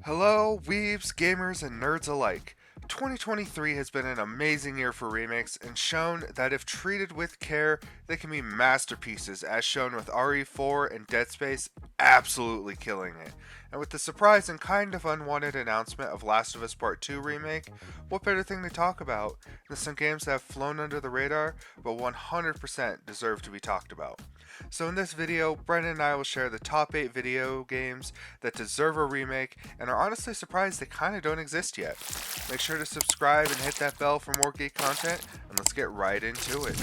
Hello, weebs, gamers, and nerds alike. 2023 has been an amazing year for remakes and shown that if treated with care, they can be masterpieces, as shown with RE4 and Dead Space absolutely killing it. And with the surprise and kind of unwanted announcement of Last of Us Part 2 remake, what better thing to talk about than some games that have flown under the radar but 100% deserve to be talked about. So in this video, Brendan and I will share the top 8 video games that deserve a remake and are honestly surprised they kinda don't exist yet. Make sure to subscribe and hit that bell for more geek content, and let's get right into it.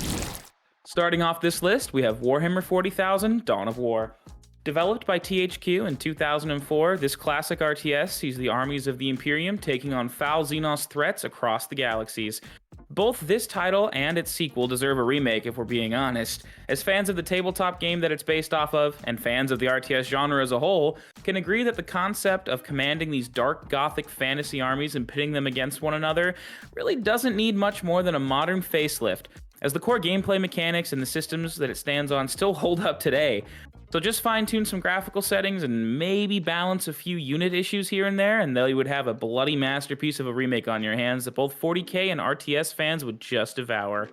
Starting off this list, we have Warhammer 40,000: Dawn of War. Developed by THQ in 2004, this classic RTS sees the armies of the Imperium taking on foul Xenos threats across the galaxies. Both this title and its sequel deserve a remake if we're being honest, as fans of the tabletop game that it's based off of, and fans of the RTS genre as a whole, can agree that the concept of commanding these dark gothic fantasy armies and pitting them against one another really doesn't need much more than a modern facelift, as the core gameplay mechanics and the systems that it stands on still hold up today. So just fine-tune some graphical settings and maybe balance a few unit issues here and there, and then you would have a bloody masterpiece of a remake on your hands that both 40K and RTS fans would just devour.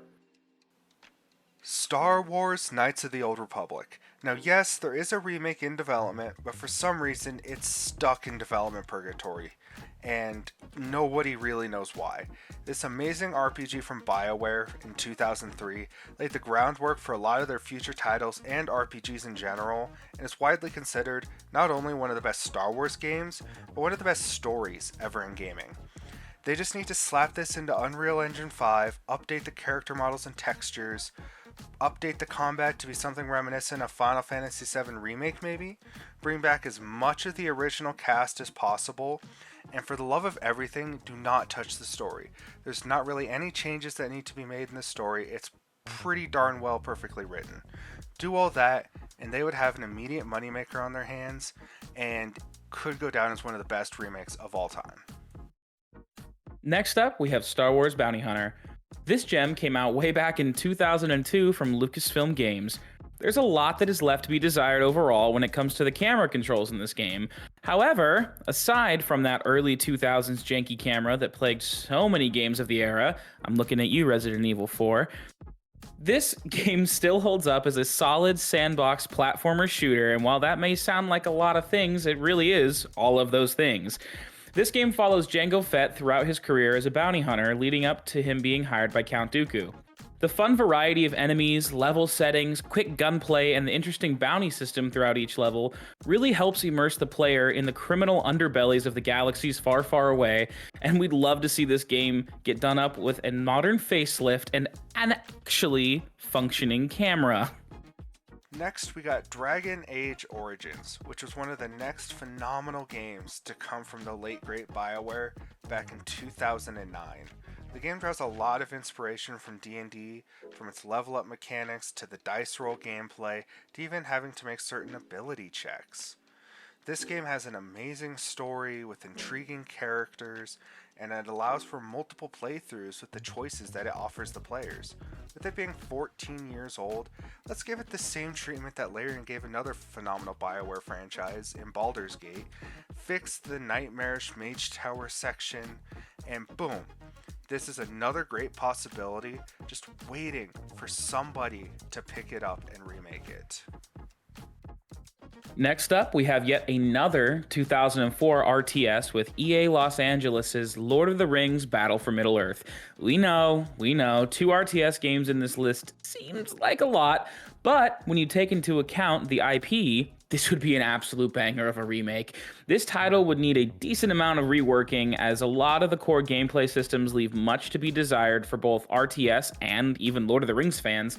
Star Wars Knights of the Old Republic. Now, yes, there is a remake in development, but for some reason it's stuck in development purgatory, and nobody really knows why. This amazing RPG from BioWare in 2003 laid the groundwork for a lot of their future titles and RPGs in general, and is widely considered not only one of the best Star Wars games, but one of the best stories ever in gaming. They just need to slap this into Unreal Engine 5, update the character models and textures, update the combat to be something reminiscent of Final Fantasy VII Remake maybe, bring back as much of the original cast as possible, and for the love of everything, do not touch the story. There's not really any changes that need to be made in the story, it's pretty darn well perfectly written. Do all that, and they would have an immediate moneymaker on their hands, and could go down as one of the best remakes of all time. Next up, we have Star Wars Bounty Hunter. This gem came out way back in 2002 from Lucasfilm Games. There's a lot that is left to be desired overall when it comes to the camera controls in this game. However, aside from that early 2000s janky camera that plagued so many games of the era, I'm looking at you, Resident Evil 4, this game still holds up as a solid sandbox platformer shooter, and while that may sound like a lot of things, it really is all of those things. This game follows Jango Fett throughout his career as a bounty hunter, leading up to him being hired by Count Dooku. The fun variety of enemies, level settings, quick gunplay, and the interesting bounty system throughout each level really helps immerse the player in the criminal underbellies of the galaxies far, far away, and we'd love to see this game get done up with a modern facelift and an actually functioning camera. Next, we got Dragon Age Origins, which was one of the next phenomenal games to come from the late great BioWare back in 2009. The game draws a lot of inspiration from D&D, from its level up mechanics to the dice roll gameplay to even having to make certain ability checks. This game has an amazing story with intriguing characters, and it allows for multiple playthroughs with the choices that it offers the players. With it being 14 years old, let's give it the same treatment that Larian gave another phenomenal BioWare franchise in Baldur's Gate, fix the nightmarish Mage Tower section, and boom, this is another great possibility just waiting for somebody to pick it up and remake it. Next up, we have yet another 2004 RTS with EA Los Angeles' Lord of the Rings Battle for Middle-earth. We know, 2 RTS games in this list seems like a lot, but when you take into account the IP, this would be an absolute banger of a remake. This title would need a decent amount of reworking, as a lot of the core gameplay systems leave much to be desired for both RTS and even Lord of the Rings fans.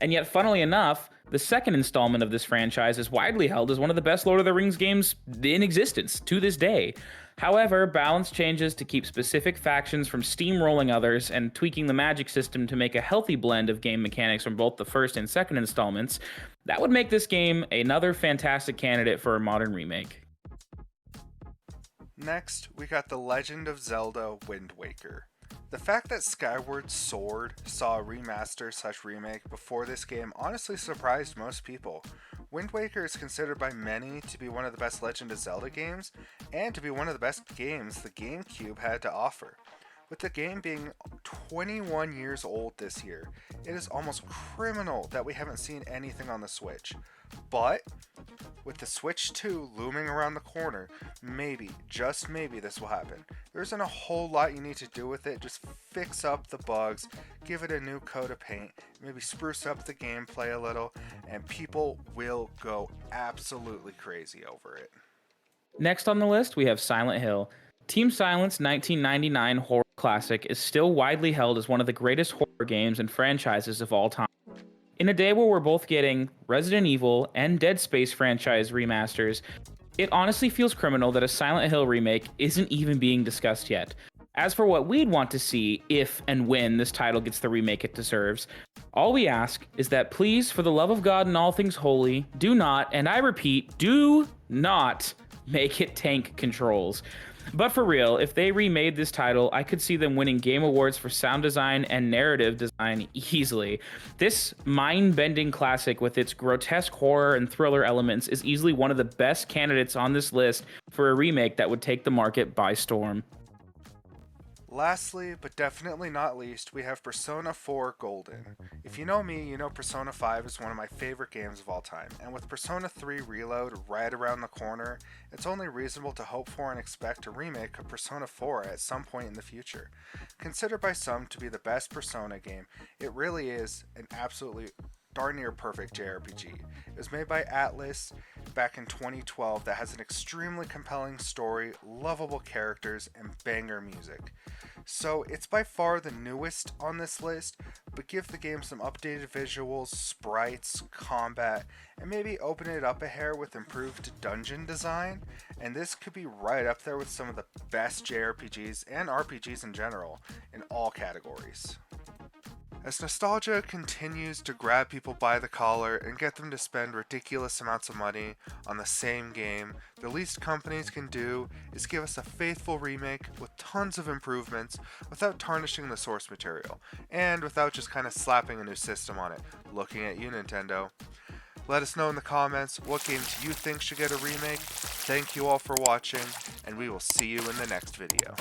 And yet, funnily enough, the second installment of this franchise is widely held as one of the best Lord of the Rings games in existence to this day. However, balance changes to keep specific factions from steamrolling others, and tweaking the magic system to make a healthy blend of game mechanics from both the first and second installments, that would make this game another fantastic candidate for a modern remake. Next, we got The Legend of Zelda Wind Waker. The fact that Skyward Sword saw a remaster/remake before this game honestly surprised most people. Wind Waker is considered by many to be one of the best Legend of Zelda games, and to be one of the best games the GameCube had to offer. With the game being 21 years old this year, it is almost criminal that we haven't seen anything on the Switch. But with the Switch 2 looming around the corner, maybe, just maybe, this will happen. There isn't a whole lot you need to do with it, just fix up the bugs, give it a new coat of paint, maybe spruce up the gameplay a little, and people will go absolutely crazy over it. Next on the list, we have Silent Hill. Team Silent's 1999 horror classic is still widely held as one of the greatest horror games and franchises of all time. In a day where we're both getting Resident Evil and Dead Space franchise remasters, it honestly feels criminal that a Silent Hill remake isn't even being discussed yet. As for what we'd want to see if and when this title gets the remake it deserves, all we ask is that please, for the love of God and all things holy, do not, and I repeat, do not make it tank controls. But for real, if they remade this title, I could see them winning game awards for sound design and narrative design easily. This mind-bending classic with its grotesque horror and thriller elements is easily one of the best candidates on this list for a remake that would take the market by storm. Lastly, but definitely not least, we have Persona 4 Golden. If you know me, you know Persona 5 is one of my favorite games of all time, and with Persona 3 Reload right around the corner, it's only reasonable to hope for and expect a remake of Persona 4 at some point in the future. Considered by some to be the best Persona game, it really is an absolutely darn near perfect JRPG. It was made by Atlas back in 2012 that has an extremely compelling story, lovable characters, and banger music. So it's by far the newest on this list, but give the game some updated visuals, sprites, combat, and maybe open it up a hair with improved dungeon design, and this could be right up there with some of the best JRPGs and RPGs in general, in all categories. As nostalgia continues to grab people by the collar and get them to spend ridiculous amounts of money on the same game, the least companies can do is give us a faithful remake with tons of improvements without tarnishing the source material, and without just kind of slapping a new system on it. Looking at you, Nintendo. Let us know in the comments what games you think should get a remake. Thank you all for watching, and we will see you in the next video.